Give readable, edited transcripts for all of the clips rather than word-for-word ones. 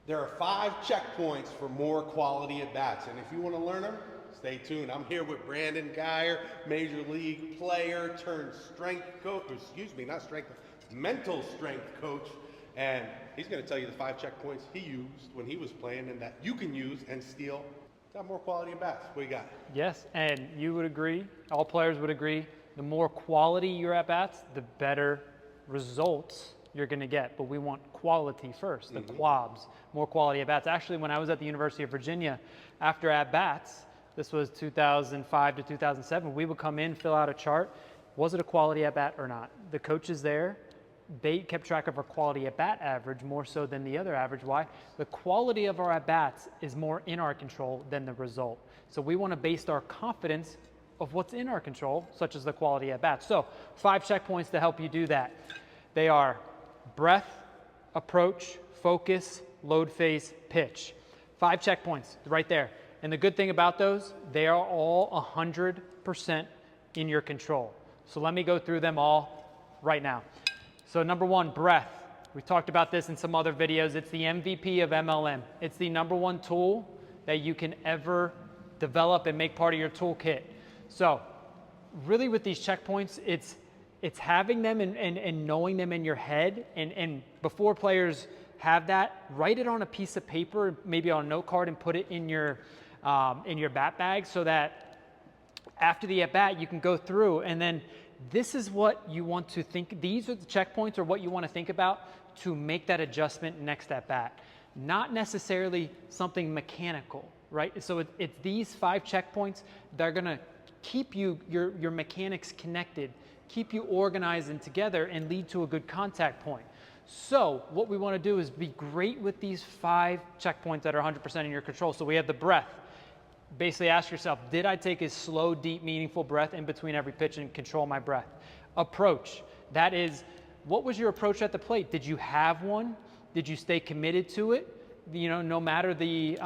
There are 5 checkpoints for more quality at bats, and if you want to learn them, stay tuned. I'm here with Brandon Geyer, Major League player turned strength coach, not strength, mental strength coach, and he's going to tell you the 5 checkpoints he used when he was playing and that you can use and steal to have more quality at bats. What do you got? Yes, and you would agree, all players would agree, the more quality your at bats, the better results you're going to get. But we want quality first, the QABs, more quality at bats. Actually, when I was at the University of Virginia, after at bats, this was 2005 to 2007, we would come in, fill out a chart. Was it a quality at bat or not? The coaches there, they kept track of our quality at bat average more so than the other average. Why? The quality of our at bats is more in our control than the result. So we want to base our confidence of what's in our control, such as the quality at bats. So 5 checkpoints to help you do that. They are breath, approach, focus, load phase, pitch. 5 checkpoints right there. And the good thing about those, they are all 100% in your control. So let me go through them all right now. So number 1, breath. We talked about this in some other videos. It's the MVP of MLM. It's the #1 tool that you can ever develop and make part of your toolkit. So really with these checkpoints, it's having them and knowing them in your head. And before players have that, write it on a piece of paper, maybe on a note card, and put it in your bat bag so that after the at-bat, you can go through and then this is what you want to think. These are the checkpoints or what you want to think about to make that adjustment next at-bat. Not necessarily something mechanical, right? So it's these 5 checkpoints that are going to keep your mechanics connected, keep you organized and together, and lead to a good contact point. So what we want to do is be great with these 5 checkpoints that are 100% in your control. So we have the breath. Basically ask yourself, did I take a slow, deep, meaningful breath in between every pitch and control my breath? Approach. That is, what was your approach at the plate? Did you have one? Did you stay committed to it? You know, no matter the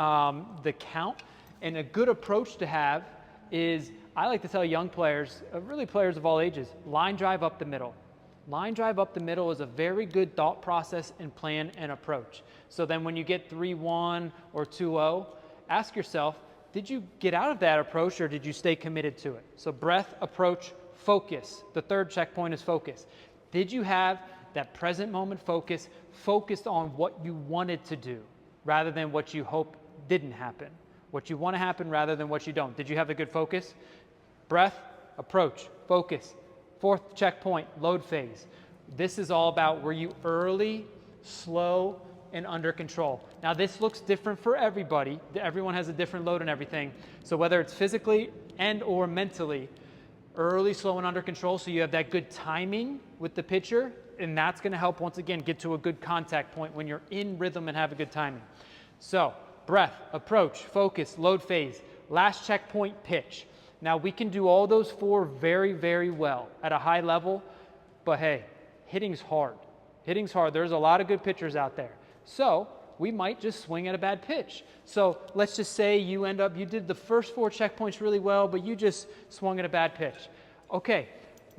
count. And a good approach to have is, I like to tell young players, really players of all ages, line drive up the middle. Line drive up the middle is a very good thought process and plan and approach. So then when you get 3-1 or 2-0, ask yourself, did you get out of that approach or did you stay committed to it? So breath, approach, focus. The 3rd checkpoint is focus. Did you have that present moment focus, focused on what you wanted to do rather than what you hope didn't happen? What you want to happen rather than what you don't. Did you have a good focus? Breath, approach, focus. 4th checkpoint, load phase. This is all about were you early, slow, and under control. Now this looks different for everybody. Everyone has a different load and everything. So whether it's physically and or mentally, early, slow, and under control, so you have that good timing with the pitcher, and that's going to help once again get to a good contact point when you're in rhythm and have a good timing. So breath, approach, focus, load phase. Last checkpoint, pitch. Now we can do all those 4 very, very well at a high level, but hey, hitting's hard. Hitting's hard. There's a lot of good pitchers out there. So we might just swing at a bad pitch. So let's just say you did the first 4 checkpoints really well, but you just swung at a bad pitch. Okay,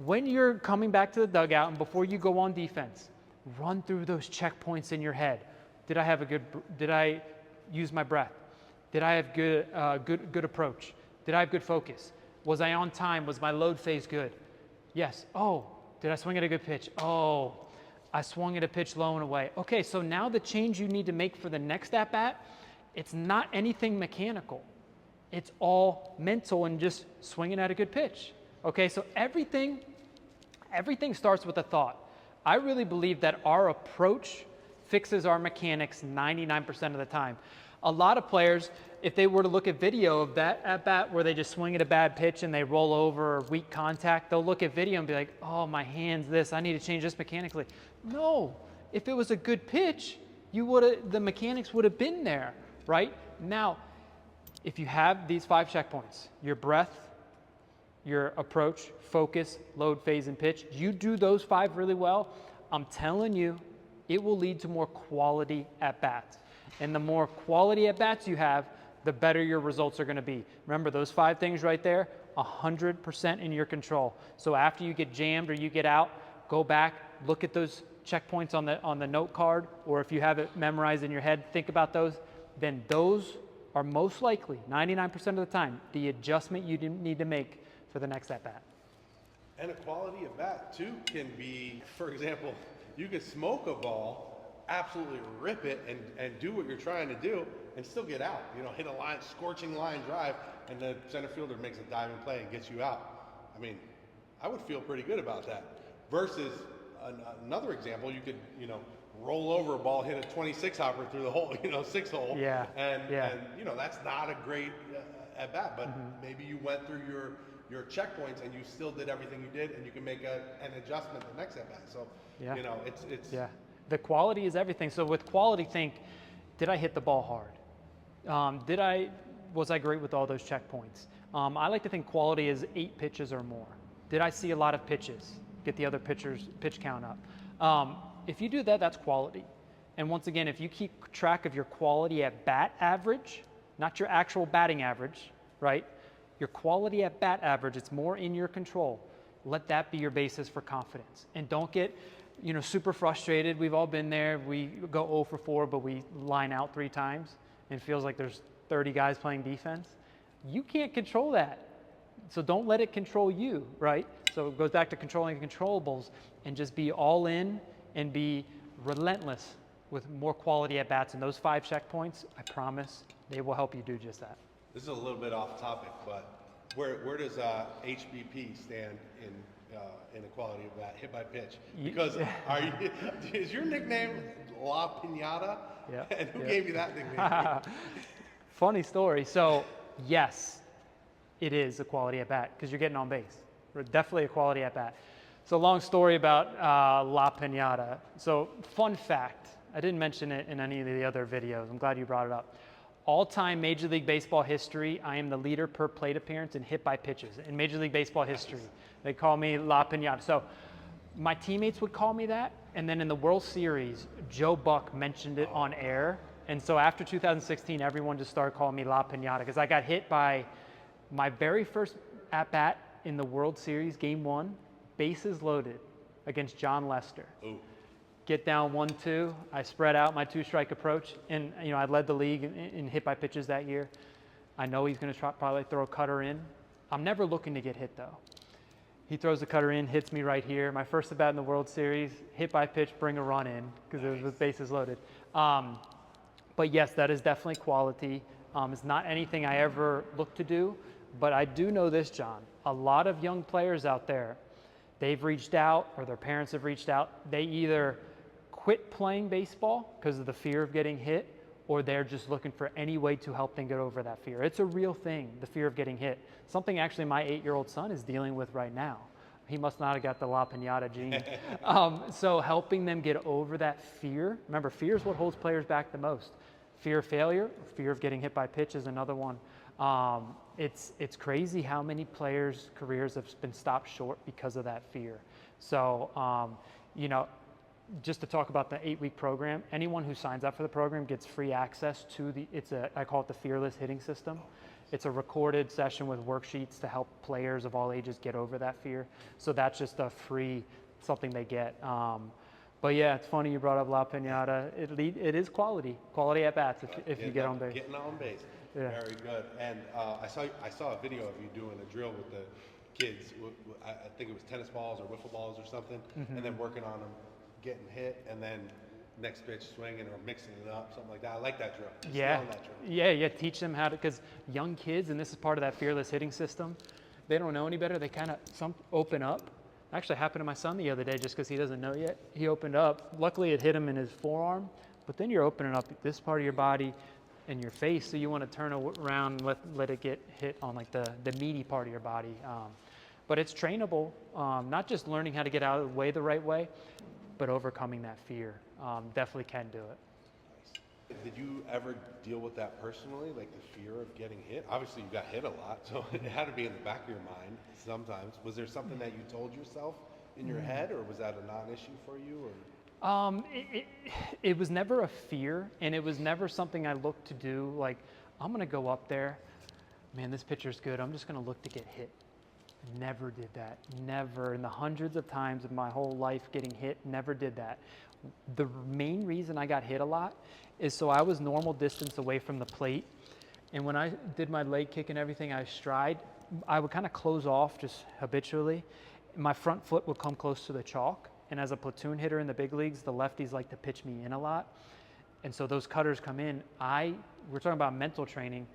when you're coming back to the dugout and before you go on defense, run through those checkpoints in your head. Did I use my breath? Did I have good approach? Did I have good focus? Was I on time? Was my load phase good? Yes. Oh, did I swing at a good pitch? Oh, I swung at a pitch low and away. Okay, so now the change you need to make for the next at-bat, it's not anything mechanical. It's all mental and just swinging at a good pitch. Okay, so everything starts with a thought. I really believe that our approach fixes our mechanics 99% of the time. A lot of players, if they were to look at video of that at-bat where they just swing at a bad pitch and they roll over or weak contact, they'll look at video and be like, oh, my hand's this, I need to change this mechanically. No, if it was a good pitch, the mechanics would have been there, right? Now, if you have these 5 checkpoints, your breath, your approach, focus, load phase, and pitch, you do those 5 really well, I'm telling you, it will lead to more quality at-bats. And the more quality at-bats you have, the better your results are going to be. Remember, those 5 things right there, 100% in your control. So after you get jammed or you get out, go back, look at those checkpoints on the note card, or if you have it memorized in your head, think about those. Then those are most likely, 99% of the time, the adjustment you need to make for the next at bat. And a quality at bat too can be, for example, you could smoke a ball, absolutely rip it, and do what you're trying to do, and still get out. You know, hit a line, scorching line drive, and the center fielder makes a diving play and gets you out. I mean, I would feel pretty good about that. Versus another example, you could, you know, roll over a ball, hit a 26 hopper through the hole, you know, 6 hole. Yeah. And you know, that's not a great at bat, but maybe you went through your checkpoints and you still did everything you did, and you can make an adjustment the next at bat. So, you know, it's the quality is everything. So with quality, think, did I hit the ball hard? Was I great with all those checkpoints? I like to think quality is 8 pitches or more. Did I see a lot of pitches? Get the other pitchers' pitch count up. If you do that, that's quality. And once again, if you keep track of your quality at bat average, not your actual batting average, right? Your quality at bat average, it's more in your control. Let that be your basis for confidence. And don't get, you know, super frustrated. We've all been there. We go 0 for 4, but we line out 3 times and it feels like there's 30 guys playing defense. You can't control that. So don't let it control you, right? So it goes back to controlling the controllables, and just be all in and be relentless with more quality at bats. And those 5 checkpoints, I promise, they will help you do just that. This is a little bit off topic, but where does HBP stand in equality of bat, hit by pitch? Because is your nickname La Piñata? Yeah. And who gave you that nickname? Funny story. So yes, it is a quality at bat because you're getting on base. Definitely a quality at bat. So long story about La Piñata. So fun fact, I didn't mention it in any of the other videos. I'm glad you brought it up. All-time Major League Baseball history, I am the leader per plate appearance and hit by pitches in Major League Baseball history. They call me La Piñata. So my teammates would call me that, and then in the World Series, Joe Buck mentioned it on air. And so after 2016, everyone just started calling me La Piñata because I got hit by my very first at-bat in the World Series, Game 1, bases loaded against John Lester. Ooh. Get down 1-2. I spread out my 2-strike approach, and you know I led the league in hit by pitches that year. I know he's going to probably throw a cutter in. I'm never looking to get hit though. He throws the cutter in, hits me right here. My first at bat in the World Series, hit by pitch, bring a run in because it was with bases loaded. But yes, that is definitely quality. It's not anything I ever look to do, but I do know this, John. A lot of young players out there, they've reached out or their parents have reached out. They either quit playing baseball because of the fear of getting hit, or they're just looking for any way to help them get over that fear. It's a real thing, the fear of getting hit. Something actually my 8-year-old son is dealing with right now. He must not have got the La Piñata gene. So helping them get over that fear. Remember, fear is what holds players back the most. Fear of failure, fear of getting hit by pitch is another one. It's crazy how many players' careers have been stopped short because of that fear. So, you know, just to talk about the 8-week program, anyone who signs up for the program gets free access to I call it the Fearless Hitting System. It's a recorded session with worksheets to help players of all ages get over that fear. So that's just a free something they get. But yeah, it's funny you brought up La Piñata. It is quality at bats if you get on base. Getting on base. Yeah. Very good. And I saw a video of you doing a drill with the kids. I think it was tennis balls or wiffle balls or something, and then working on them, getting hit, and then next pitch swinging or mixing it up, something like that. I like that drill. Yeah. That drill. Yeah. Teach them how to, because young kids, and this is part of that fearless hitting system, they don't know any better. They kind of open up. Actually happened to my son the other day just because he doesn't know yet. He opened up. Luckily, it hit him in his forearm, but then you're opening up this part of your body and your face, so you want to turn around and let it get hit on like the meaty part of your body. But it's trainable, not just learning how to get out of the way the right way, but overcoming that fear. Definitely can do it. Nice. Did you ever deal with that personally, like the fear of getting hit? Obviously, you got hit a lot, so it had to be in the back of your mind sometimes. Was there something that you told yourself in your head, or was that a non-issue for you? Or? It was never a fear, and it was never something I looked to do. Like, I'm going to go up there. Man, this pitcher's good. I'm just going to look to get hit. Never did that. Never. In the hundreds of times of my whole life getting hit, never did that. The main reason I got hit a lot is so I was normal distance away from the plate. And when I did my leg kick and everything, I stride, I would kind of close off just habitually. My front foot would come close to the chalk. And as a platoon hitter in the big leagues, the lefties like to pitch me in a lot. And so those cutters come in. We're talking about mental training.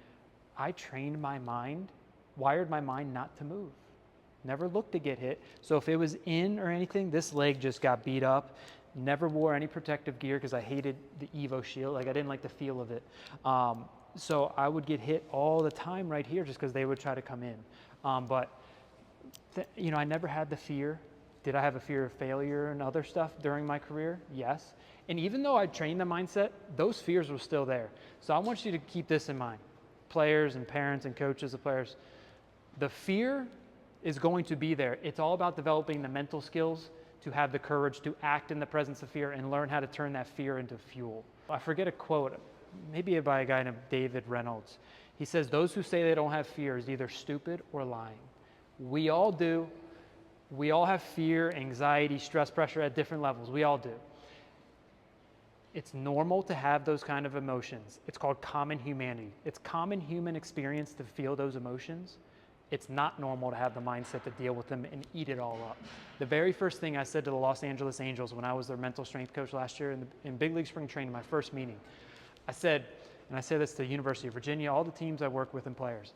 I trained my mind, wired my mind not to move. Never looked to get hit. So if it was in or anything, this leg just got beat up. Never wore any protective gear because I hated the Evo shield. Like I didn't like the feel of it. So I would get hit all the time right here just because they would try to come in. You know, I never had the fear. Did I have a fear of failure and other stuff during my career? Yes. And even though I trained the mindset, those fears were still there. So I want you to keep this in mind. Players and parents and coaches of players. The fear is going to be there. It's all about developing the mental skills to have the courage to act in the presence of fear and learn how to turn that fear into fuel. I forget a quote, maybe by a guy named David Reynolds. He says, those who say they don't have fear is either stupid or lying. We all do. We all have fear, anxiety, stress, pressure at different levels. We all do. It's normal to have those kind of emotions. It's called common humanity. It's common human experience to feel those emotions. It's not normal to have the mindset to deal with them and eat it all up. The very first thing I said to the Los Angeles Angels when I was their mental strength coach last year in big league spring training, my first meeting, I said, and I say this to University of Virginia, all the teams I work with and players,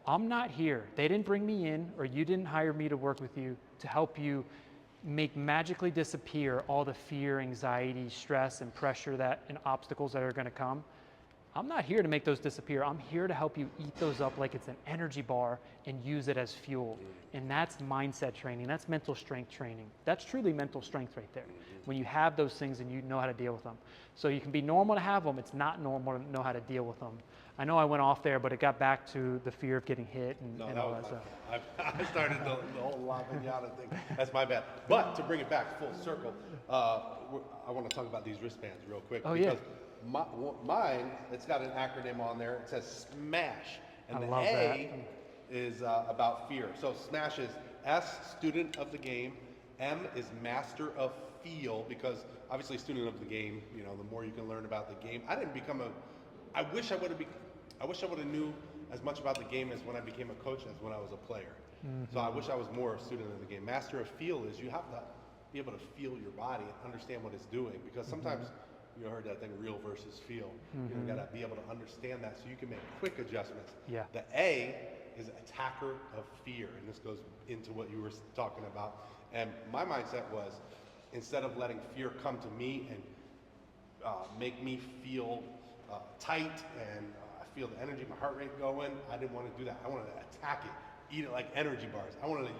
I'm not here. They didn't bring me in, or you didn't hire me to work with you to help you make magically disappear all the fear, anxiety, stress, and pressure and obstacles that are going to come. I'm not here to make those disappear. I'm here to help you eat those up like it's an energy bar and use it as fuel. And that's mindset training. That's mental strength training. That's truly mental strength right there. When you have those things and you know how to deal with them. So you can be normal to have them. It's not normal to know how to deal with them. I know I went off there, but it got back to the fear of getting hit and all that stuff. I started the whole La Piñata thing. That's my bad. But to bring it back full circle, I want to talk about these wristbands real quick. Oh, because mine, it's got an acronym on there. It says SMASH. And the A is about fear. So SMASH is S, student of the game. M is master of feel, because obviously student of the game, you know, the more you can learn about the game. I wish I would have knew as much about the game as when I became a coach as when I was a player. Mm-hmm. So I wish I was more a student of the game. Master of feel is you have to be able to feel your body and understand what it's doing, because sometimes you heard that thing, real versus feel. You got to be able to understand that so you can make quick adjustments. Yeah. The A is attacker of fear, and this goes into what you were talking about. And my mindset was, instead of letting fear come to me and make me feel tight and I feel the energy, my heart rate going, I didn't want to do that. I wanted to attack it, eat it like energy bars. I wanted to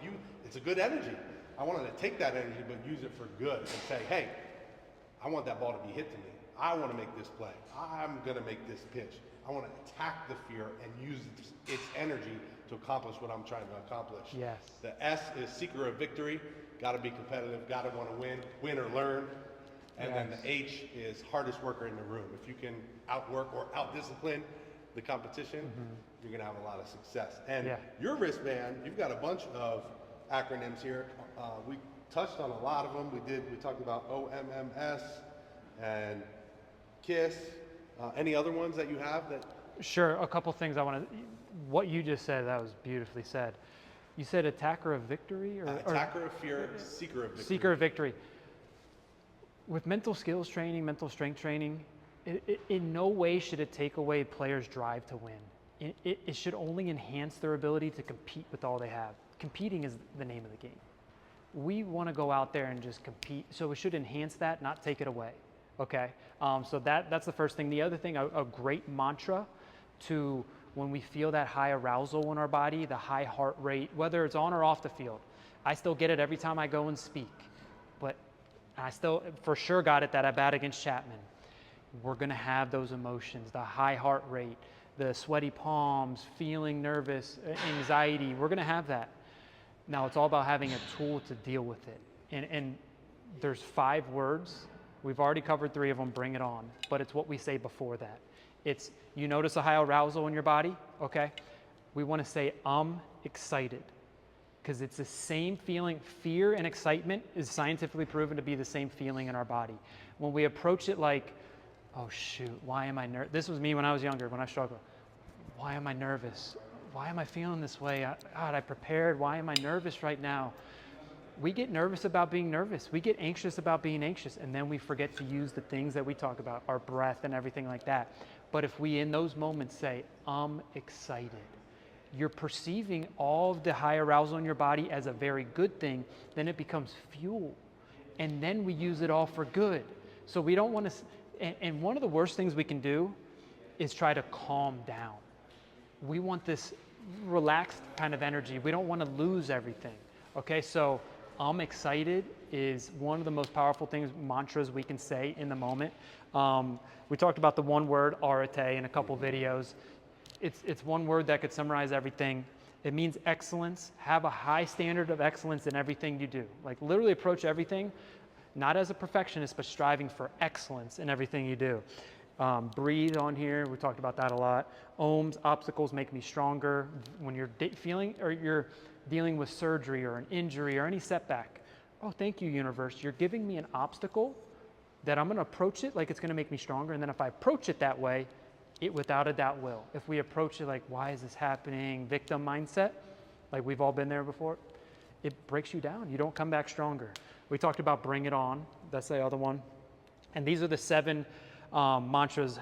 it's a good energy. I wanted to take that energy but use it for good and say, hey, I want that ball to be hit to me. I want to make this play. I'm going to make this pitch. I want to attack the fear and use its energy to accomplish what I'm trying to accomplish. Yes. The S is seeker of victory. Got to be competitive. Got to want to win or learn. And then the H is hardest worker in the room. If you can outwork or outdiscipline the competition, you're going to have a lot of success. And your wristband, you've got a bunch of acronyms here. We touched on a lot of them. We talked about OMMS and KISS. Any other ones that you have that? Sure, a couple things what you just said, that was beautifully said. You said attacker of victory? Attacker of fear, seeker of victory. Seeker of victory. With mental skills training, mental strength training, in no way should it take away players' drive to win. It should only enhance their ability to compete with all they have. Competing is the name of the game. We want to go out there and just compete, so it should enhance that, not take it away. Okay, so that's the first thing. The other thing, a great mantra to when we feel that high arousal in our body, the high heart rate, whether it's on or off the field. I still get it every time I go and speak, but I still for sure got it that I bat against Chapman. We're going to have those emotions, the high heart rate, the sweaty palms, feeling nervous, anxiety. We're going to have that. Now it's all about having a tool to deal with it. And there's 5 words. We've already covered 3 of them, bring it on. But it's what we say before that. It's, you notice a high arousal in your body, okay? We want to say, I'm excited. because it's the same feeling. Fear and excitement is scientifically proven to be the same feeling in our body. When we approach it like, oh shoot, why am I nervous? This was me when I was younger, when I struggled. Why am I nervous? Why am I feeling this way? God, I prepared. Why am I nervous right now? We get nervous about being nervous. We get anxious about being anxious, and then we forget to use the things that we talk about, our breath and everything like that. But if we, in those moments, say, I'm excited, you're perceiving all of the high arousal in your body as a very good thing, then it becomes fuel. And then we use it all for good. So we don't want to, and one of the worst things we can do is try to calm down. We want this relaxed kind of energy. We don't want to lose everything. Okay, so I'm excited is one of the most powerful things, mantras we can say in the moment. We talked about the one word, arete, in a couple videos. It's one word that could summarize everything. It means excellence. Have a high standard of excellence in everything you do. Like literally approach everything, not as a perfectionist, but striving for excellence in everything you do. Breathe on here. We talked about that a lot. Ohms, obstacles make me stronger. When you're feeling or you're dealing with surgery or an injury or any setback, oh, thank you, universe. You're giving me an obstacle that I'm going to approach it like it's going to make me stronger. And then if I approach it that way, it without a doubt will. If we approach it like, why is this happening? Victim mindset, like we've all been there before, it breaks you down. You don't come back stronger. We talked about bring it on. That's the other one. And these are the 7 mantras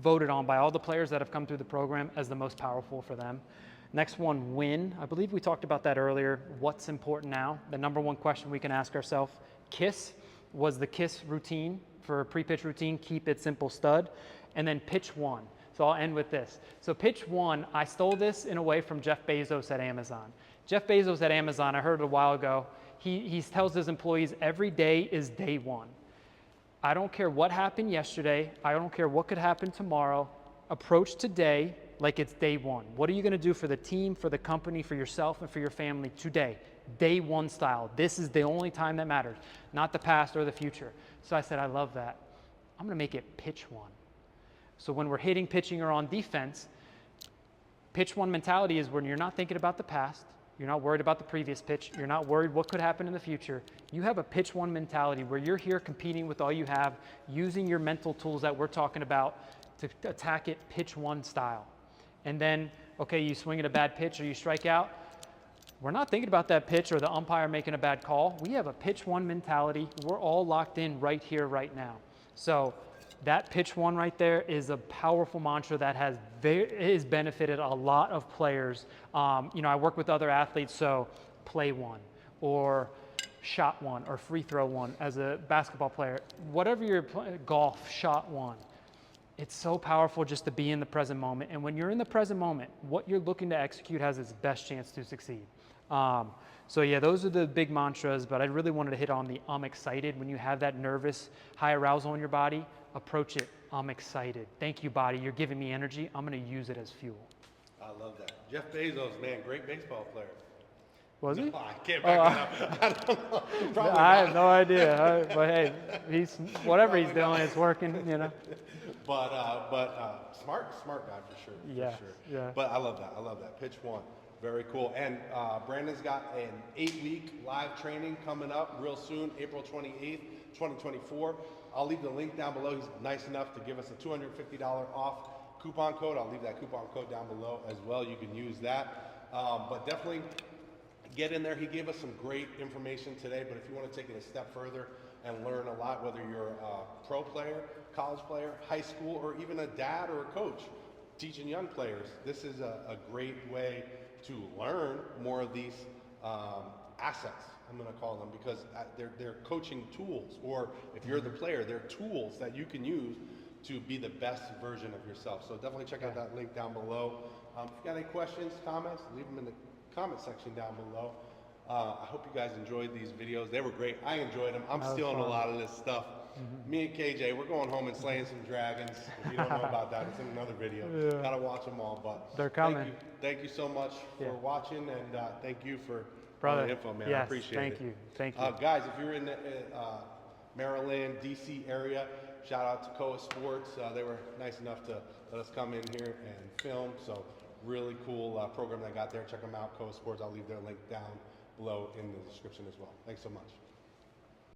voted on by all the players that have come through the program as the most powerful for them. Next one, win. I believe we talked about that earlier. What's important now? The number one question we can ask ourselves. KISS was the KISS routine for pre-pitch routine, keep it simple stud. And then pitch 1. So I'll end with this. So pitch 1, I stole this in a way from Jeff Bezos at Amazon. Jeff Bezos at Amazon, I heard it a while ago, he tells his employees every day is day 1. I don't care what happened yesterday. I don't care what could happen tomorrow. Approach today like it's day 1. What are you going to do for the team, for the company, for yourself, and for your family today? Day 1 style. This is the only time that matters, not the past or the future. So I said, I love that. I'm going to make it pitch 1. So when we're hitting, pitching, or on defense, pitch 1 mentality is when you're not thinking about the past, you're not worried about the previous pitch, you're not worried what could happen in the future. You have a pitch 1 mentality where you're here competing with all you have, using your mental tools that we're talking about to attack it pitch 1 style. And then, okay, you swing at a bad pitch or you strike out. We're not thinking about that pitch or the umpire making a bad call. We have a pitch 1 mentality. We're all locked in right here, right now. So that pitch 1 right there is a powerful mantra that has benefited a lot of players. I work with other athletes, so play 1 or shot 1 or free throw 1 as a basketball player. Whatever you're playing, golf, shot 1. It's so powerful just to be in the present moment. And when you're in the present moment, what you're looking to execute has its best chance to succeed. So yeah, those are the big mantras, but I really wanted to hit on the I'm excited. When you have that nervous, high arousal in your body, approach it. I'm excited. Thank you, body. You're giving me energy. I'm going to use it as fuel. I love that. Jeff Bezos, man, great baseball player. Was he? No, I can't back it up. I don't know. Probably I not. have no idea. But hey, whatever he's doing, it's working, But smart guy for sure. Yeah, for sure. yeah. But I love that. Pitch 1, very cool. And Brandon's got an 8-week live training coming up real soon, April 28th, 2024. I'll leave the link down below. He's nice enough to give us a $250 off coupon code. I'll leave that coupon code down below as well. You can use that. But definitely get in there. He gave us some great information today, but if you want to take it a step further and learn a lot, whether you're a pro player, college player, high school, or even a dad or a coach teaching young players, this is a great way to learn more of these assets, I'm going to call them, because they're coaching tools, or if you're the player, they're tools that you can use to be the best version of yourself. So definitely check out that link down below. If you got any questions, comments, leave them in the comment section down below. I hope you guys enjoyed these videos. They were great. I enjoyed them. I'm stealing a lot of this stuff. Me and KJ, we're going home and slaying some dragons. If you don't know about that, it's in another video. Yeah. Gotta watch them all. But They're coming. Thank you so much for watching, and thank you for all Brother, the info, man. yes, I appreciate it. Thank you. Guys, if you're in the Maryland, DC area, shout out to Koa Sports. They were nice enough to let us come in here and film. So really cool program they got there. Check them out, Koa Sports. I'll leave their link down below in the description as well. Thanks so much.